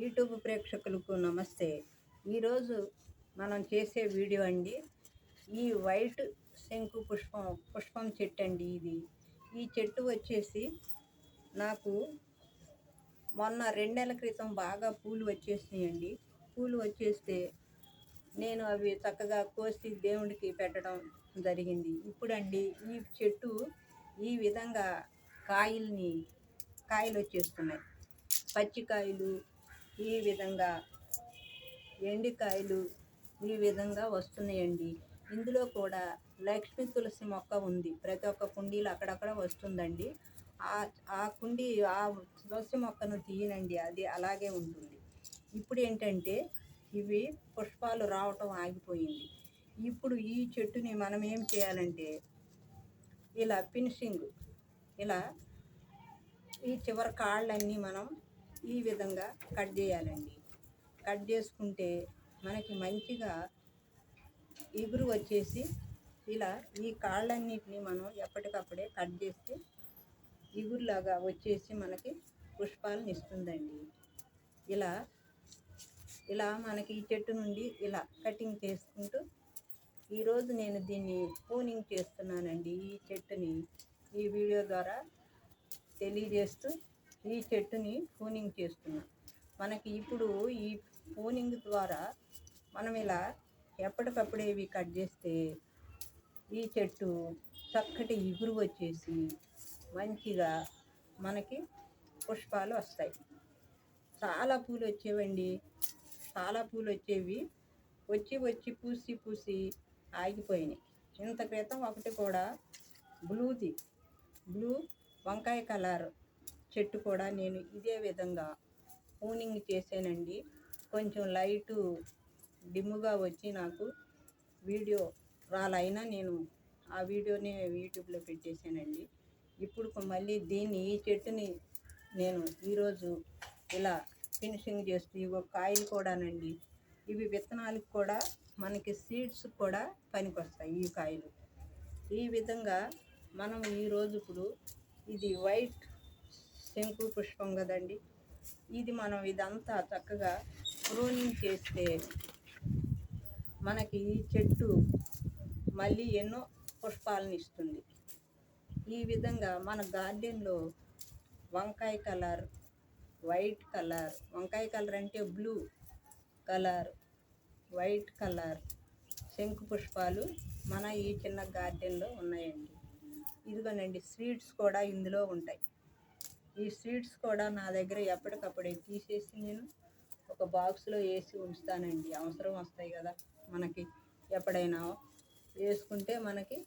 YouTube ప్రేక్షకులకు నమస్తే. ఈరోజు మనం చేసే వీడియో అండి, ఈ వైట్ శంకు పుష్పం చెట్టు అండి. ఈ చెట్టు వచ్చేసి నాకు మొన్న 2 నెలల క్రితం బాగా పూలు వచ్చేసినాయండి. పూలు వచ్చేస్తే నేను అవి చక్కగా కోసి దేవుడికి పెట్టడం జరిగింది. ఇప్పుడండి ఈ చెట్టు ఈ విధంగా కాయలు వచ్చేస్తున్నాయి. పచ్చికాయలు, ఈ విధంగా ఎండికాయలు ఈ విధంగా వస్తున్నాయండి. ఇందులో కూడా లక్ష్మీ తులసి మొక్క ఉంది. ప్రతి ఒక్క కుండీలో అక్కడక్కడ వస్తుందండి. ఆ కుండీ ఆ తులసి మొక్కను తీయనండి, అది అలాగే ఉంటుంది. ఇప్పుడు ఏంటంటే ఇవి పుష్పాలు రావటం ఆగిపోయింది. ఇప్పుడు ఈ చెట్టుని మనం ఏం చేయాలంటే ఇలా ఫినిషింగ్, ఇలా ఈ చివరి కాళ్ళన్నీ మనం ఈ విధంగా కట్ చేయాలండి. కట్ చేసుకుంటే మనకి మంచిగా ఇగురు వచ్చేసి, ఇలా ఈ కాళ్ళన్నిటిని మనం ఎప్పటికప్పుడే కట్ చేస్తే ఇగురులాగా వచ్చేసి మనకి పుష్పాలను ఇస్తుందండి. ఇలా మనకి ఈ చెట్టు నుండి ఇలా కటింగ్ చేసుకుంటూ ఈరోజు నేను దీన్ని ప్రూనింగ్ చేస్తున్నానండి. ఈ చెట్టుని ఈ వీడియో ద్వారా తెలియజేస్తూ ఈ చెట్టుని ప్రూనింగ్ చేస్తున్నాం. మనకి ఇప్పుడు ఈ ప్రూనింగ్ ద్వారా మనం ఇలా ఎప్పటికప్పుడే ఇవి కట్ చేస్తే ఈ చెట్టు చక్కటి ఇగురు వచ్చేసి మంచిగా మనకి పుష్పాలు వస్తాయి. చాలా పూలు వచ్చేవండి, చాలా పూలు వచ్చేవి. వచ్చి పూసి ఆగిపోయినాయి. ఇంత క్రితం ఒకటి కూడా బ్లూ వంకాయ కలర్ చెట్టు కూడా నేను ఇదే విధంగా ప్రూనింగ్ చేశానండి. కొంచెం లైటు డిమ్ముగా వచ్చి నాకు వీడియో రాలైనా నేను ఆ వీడియోని యూట్యూబ్లో పెట్టేశానండి. ఇప్పుడు మళ్ళీ ఈ చెట్టుని నేను ఈరోజు ఇలా ఫినిషింగ్ చేస్తూ ఇవో కాయలు కూడానండి. ఇవి విత్తనాలకు కూడా మనకి సీడ్స్ కూడా పనికొస్తాయి ఈ కాయలు. ఈ విధంగా మనం ఈరోజు ఇప్పుడు ఇది వైట్ శంకు పుష్పం కదండి, ఇది మనం ఇదంతా చక్కగా ప్రూనింగ్ చేస్తే మనకి ఈ చెట్టు మళ్ళీ ఎన్నో పుష్పాలను ఇస్తుంది. ఈ విధంగా మన గార్డెన్లో వంకాయ కలర్, వైట్ కలర్, వంకాయ కలర్ అంటే బ్లూ కలర్, వైట్ కలర్ శంకు పుష్పాలు మన ఈ చిన్న గార్డెన్లో ఉన్నాయండి. ఇదిగోనండి, సీడ్స్ కూడా ఇందులో ఉంటాయి. ఈ సీడ్స్ కూడా నా దగ్గర ఎప్పటికప్పుడే తీసేసి నేను ఒక బాక్స్లో వేసి ఉంచుతానండి. అవసరం వస్తాయి కదా మనకి, ఎప్పుడైనా వేసుకుంటే మనకి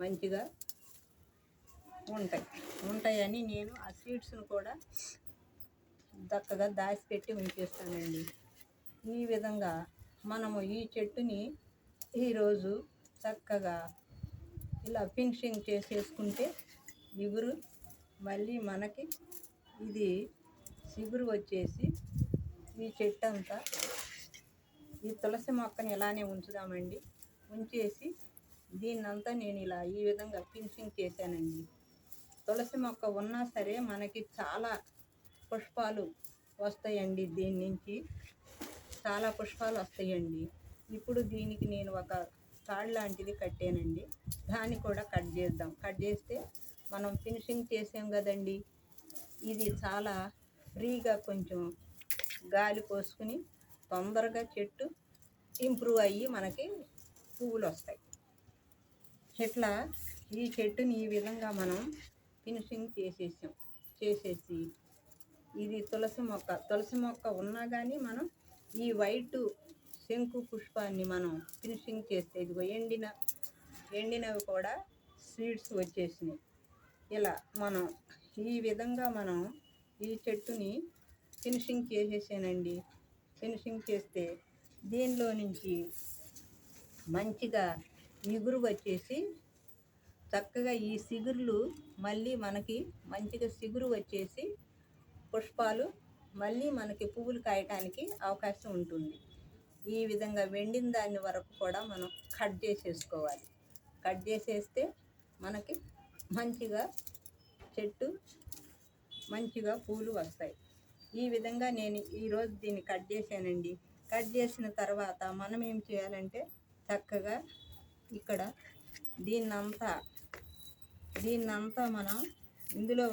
మంచిగా ఉంటాయని నేను ఆ సీడ్స్ను కూడా చక్కగా దాచిపెట్టి ఉంచేస్తానండి. ఈ విధంగా మనము ఈ చెట్టుని ఈరోజు చక్కగా ఇలా ఫినిషింగ్ చేసేసుకుంటే ఇగురు మళ్ళీ మనకి ఇది చిగురు వచ్చేసి ఈ చెట్టు అంతా ఈ తులసి మొక్కని ఇలానే ఉంచుదామండి. ఉంచేసి దీన్నంతా నేను ఇలా ఈ విధంగా ఫినిషింగ్ చేశానండి. తులసి మొక్క ఉన్నా సరే మనకి చాలా పుష్పాలు వస్తాయండి. దీని నుంచి చాలా పుష్పాలు వస్తాయండి. ఇప్పుడు దీనికి నేను ఒక తాడు లాంటిది కట్టానండి. దాన్ని కూడా కట్ చేద్దాం. కట్ చేస్తే మనం ఫినిషింగ్ చేసాం కదండి, ఇది చాలా ఫ్రీగా కొంచెం గాలి పోసుకుని తొందరగా చెట్టు ఇంప్రూవ్ అయ్యి మనకి పువ్వులు వస్తాయి. ఇట్లా ఈ చెట్టుని ఈ విధంగా మనం ఫినిషింగ్ చేసేసి ఇది తులసి మొక్క ఉన్నా కానీ మనం ఈ వైట్ శంకు పుష్పాన్ని మనం ఫినిషింగ్ చేస్తే ఇదిగో ఎండినవి కూడా సీడ్స్ వచ్చేసినాయి. ఇలా మనం ఈ విధంగా మనం ఈ చెట్టుని ఫినిషింగ్ చేసేసానండి. ఫినిషింగ్ చేస్తే దీనిలో నుంచి మంచిగా ఇగురు వచ్చేసి చక్కగా ఈ సిగుర్లు మళ్ళీ మనకి మంచిగా సిగురు వచ్చేసి పుష్పాలు మళ్ళీ మనకి పువ్వులు కాయటానికి అవకాశం ఉంటుంది. ఈ విధంగా వెండిన దాని వరకు కూడా మనం కట్ చేసేసుకోవాలి. కట్ చేసేస్తే మనకి మంచిగా చెట్టు మంచిగా పూలు వస్తాయి. ఈ విధంగా నేను ఈరోజు దీన్ని కట్ చేశానండి. కట్ చేసిన తర్వాత మనం ఏం చేయాలంటే చక్కగా ఇక్కడ దీన్నంతా దీన్నంతా మనం ఇందులో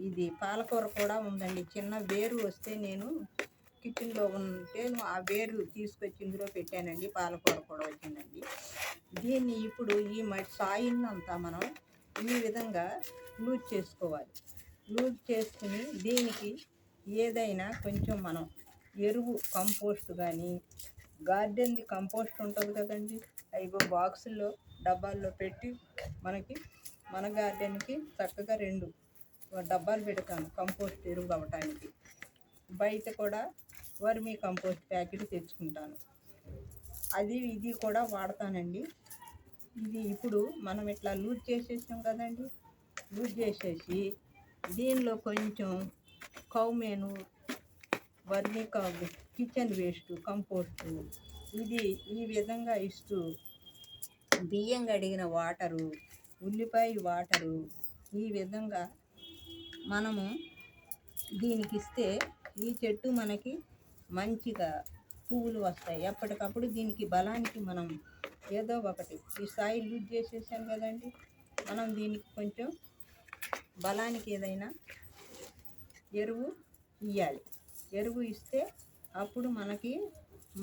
ఇది పాలకూర కూడా ఉందండి. చిన్న వేరు వస్తే నేను కిచెన్లో ఉంటే ఆ వేరు తీసుకొచ్చి ఇందులో పెట్టానండి. పాలకూర కూడా వచ్చిందండి. దీన్ని ఇప్పుడు ఈ సాయిల్ని అంతా మనం ఈ విధంగా లూజ్ చేసుకోవాలి. లూజ్ చేసుకుని దీనికి ఏదైనా కొంచెం మనం ఎరువు కంపోస్ట్ కానీ గార్డెన్ది కంపోస్ట్ ఉంటుంది కదండి, అవి బాక్సుల్లో డబ్బాల్లో పెట్టి మన గార్డెన్కి చక్కగా 2 డబ్బాలు పెడతాను కంపోస్ట్ ఎరువు అవ్వటానికి. బయట కూడా వర్మీ కంపోస్ట్ ప్యాకెట్ తెచ్చుకుంటాను. ఇది కూడా వాడతానండి. ఇది ఇప్పుడు మనం ఇట్లా లూజ్ చేసేసాం కదండి. లూజ్ చేసేసి దీనిలో కొంచెం కౌమేను, వర్మీ కిచెన్ వేస్ట్ కంపోస్టు ఇది ఈ విధంగా ఇస్తూ బియ్యం కడిగిన వాటరు, ఉల్లిపాయ వాటరు ఈ విధంగా మనము దీనికి ఇస్తే ఈ చెట్టు మనకి మంచిగా పువ్వులు వస్తాయి. ఎప్పటికప్పుడు దీనికి బలానికి మనం ఏదో ఒకటి ఈ సాయిల్ లూజ్ చేసేసాను కదండి, మనం దీనికి కొంచెం బలానికి ఏదైనా ఎరువు ఇవ్వాలి. ఎరువు ఇస్తే అప్పుడు మనకి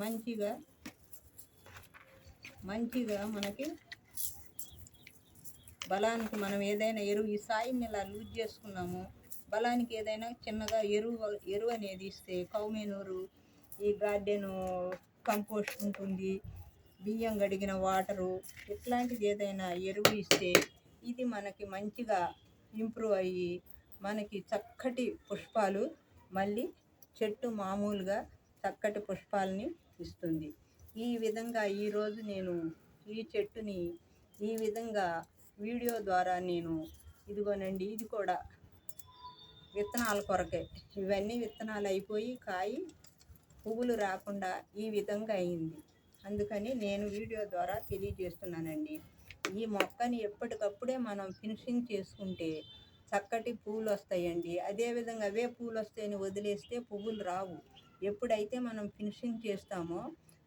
మంచిగా మనకి బలానికి మనం ఏదైనా ఎరువు ఈ సాయిల్ని ఇలా లూజ్ చేసుకున్నాము, బలానికి ఏదైనా చిన్నగా ఎరువు అనేది ఇస్తే కౌమేనూరు, ఈ గార్డెను కంపోస్ట్ ఉంటుంది, బియ్యం కడిగిన వాటరు ఇట్లాంటిది ఏదైనా ఎరువు ఇస్తే ఇది మనకి మంచిగా ఇంప్రూవ్ అయ్యి మనకి చక్కటి పుష్పాలు మళ్ళీ చెట్టు మామూలుగా చక్కటి పుష్పాలని ఇస్తుంది. ఈ విధంగా ఈరోజు నేను ఈ చెట్టుని ఈ విధంగా వీడియో ద్వారా నేను ఇదిగోనండి, ఇది కూడా విత్తనాల కొరకే. ఇవన్నీ విత్తనాలు అయిపోయి కాయి పువ్వులు రాకుండా ఈ విధంగా అయింది. అందుకని నేను వీడియో ద్వారా తెలియజేస్తున్నానండి. ఈ మొక్కని ఎప్పటికప్పుడే మనం ఫినిషింగ్ చేసుకుంటే చక్కటి పువ్వులు వస్తాయండి. అదేవిధంగా అవే పువ్వులు వస్తాయని వదిలేస్తే పువ్వులు రావు. ఎప్పుడైతే మనం ఫినిషింగ్ చేస్తామో,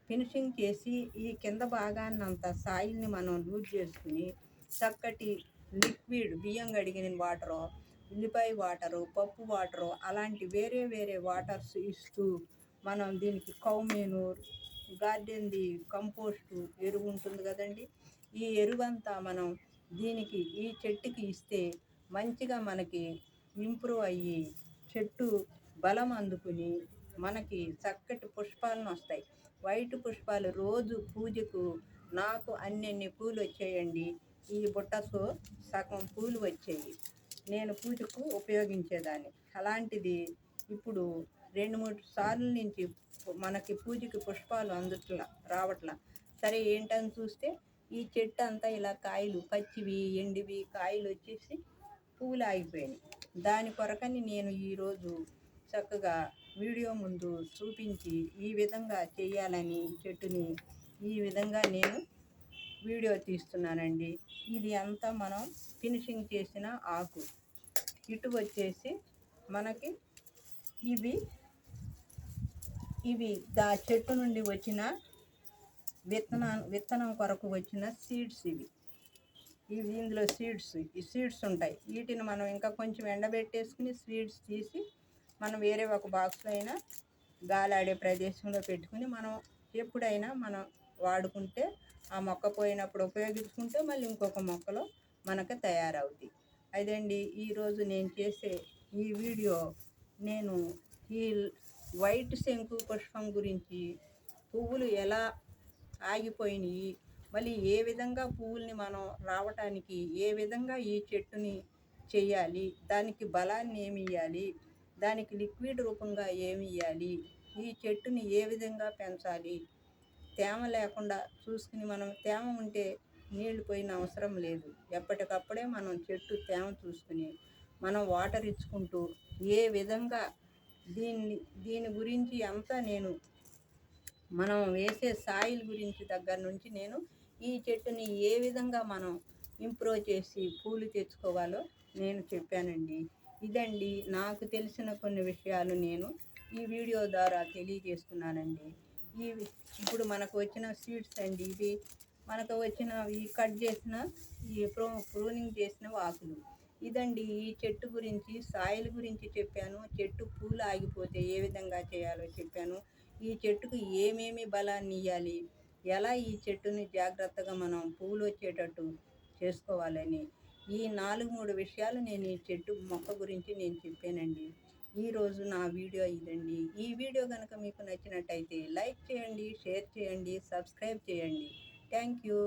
ఫినిషింగ్ చేసి ఈ కింద భాగాన్నంతా సాయిల్ని మనం లూజ్ చేసుకుని చక్కటి లిక్విడ్ బియ్యం కడిగిన వాటరు, ఉల్లిపాయ వాటరు, పప్పు వాటరు అలాంటి వేరే వేరే వాటర్స్ ఇస్తూ మనం దీనికి కౌమేనూర్ గార్డెన్ది కంపోస్టు ఎరువు ఉంటుంది కదండి, ఈ ఎరువంతా మనం దీనికి ఈ చెట్టుకి ఇస్తే మంచిగా మనకి ఇంప్రూవ్ అయ్యి చెట్టు బలం అందుకుని మనకి చక్కటి పుష్పాలను వస్తాయి. వైట్ పుష్పాలు రోజు పూజకు నాకు అన్ని పూలు వచ్చాయండి. ఈ బుట్టకు సగం పూలు వచ్చాయి. నేను పూజకు ఉపయోగించేదాన్ని. అలాంటిది ఇప్పుడు 2-3 సార్లు నుంచి మనకి పూజకి పుష్పాలు రావట్లా. సరే ఏంటని చూస్తే ఈ చెట్టు అంతా ఇలా కాయలు పచ్చివి ఎండివి కాయలు వచ్చేసి పువ్వులు ఆగిపోయినాయి. దాని కొరకని నేను ఈరోజు చక్కగా వీడియో ముందు చూపించి ఈ విధంగా చేయాలని చెట్టుని ఈ విధంగా నేను వీడియో తీస్తున్నానండి. ఇది అంతా మనం ఫినిషింగ్ చేసిన ఆకు. ఇటు వచ్చేసి మనకి ఇవి చెట్టు నుండి వచ్చిన విత్తనం కొరకు వచ్చిన సీడ్స్. ఇవి ఇందులో ఈ సీడ్స్ ఉంటాయి. వీటిని మనం ఇంకా కొంచెం ఎండబెట్టేసుకుని సీడ్స్ తీసి మనం వేరే ఒక బాక్స్లో అయినా గాలాడే ప్రదేశంలో పెట్టుకుని మనం ఎప్పుడైనా మనం వాడుకుంటే ఆ మొక్క పోయినప్పుడు ఉపయోగించుకుంటే మళ్ళీ ఇంకొక మొక్కలో మనకు తయారవుతాయి. అదండి ఈరోజు నేను చేసే ఈ వీడియో. నేను ఈ వైట్ శంకు పుష్పం గురించి పువ్వులు ఎలా ఆగిపోయినాయి, మళ్ళీ ఏ విధంగా పువ్వుల్ని మనం రావటానికి ఏ విధంగా ఈ చెట్టుని చెయ్యాలి, దానికి బలాన్ని ఏమి ఇవ్వాలి, దానికి లిక్విడ్ రూపంగా ఏమి ఇవ్వాలి, ఈ చెట్టుని ఏ విధంగా పెంచాలి, తేమ లేకుండా చూసుకుని మనం తేమ ఉంటే నీళ్లు పోయిన అవసరం లేదు. ఎప్పటికప్పుడే మనం చెట్టు తేమ చూసుకుని మనం వాటర్ ఇచ్చుకుంటూ ఏ విధంగా దీని గురించి అంతా నేను మనం వేసే సాయిల్ గురించి దగ్గర నుంచి నేను ఈ చెట్టుని ఏ విధంగా మనం ఇంప్రూవ్ చేసి పూలు తెచ్చుకోవాలో నేను చెప్పానండి. ఇదండి నాకు తెలిసిన కొన్ని విషయాలు నేను ఈ వీడియో ద్వారా తెలియజేస్తున్నానండి. ఈ ఇప్పుడు మనకు వచ్చిన సీడ్స్ అండి ఇవి. మనకు వచ్చిన ఈ కట్ చేసిన ఈ ప్రూనింగ్ చేసిన ఆకులు. ఇదండి ఈ చెట్టు గురించి, సాయిల్ గురించి చెప్పాను. చెట్టు పూలు ఆగిపోతే ఏ విధంగా చేయాలో చెప్పాను. ఈ చెట్టుకు ఏమేమి బలాన్ని ఇయ్యాలి, ఎలా ఈ చెట్టుని జాగ్రత్తగా మనం పూలు వచ్చేటట్టు చేసుకోవాలని ఈ 4, 3 విషయాలు నేను ఈ చెట్టు మొక్క గురించి నేను చెప్పానండి. ఈరోజు నా వీడియో ఇదండి. ఈ వీడియో కనుక మీకు నచ్చినట్టయితే లైక్ చేయండి, షేర్ చేయండి, సబ్స్క్రైబ్ చేయండి. Thank you.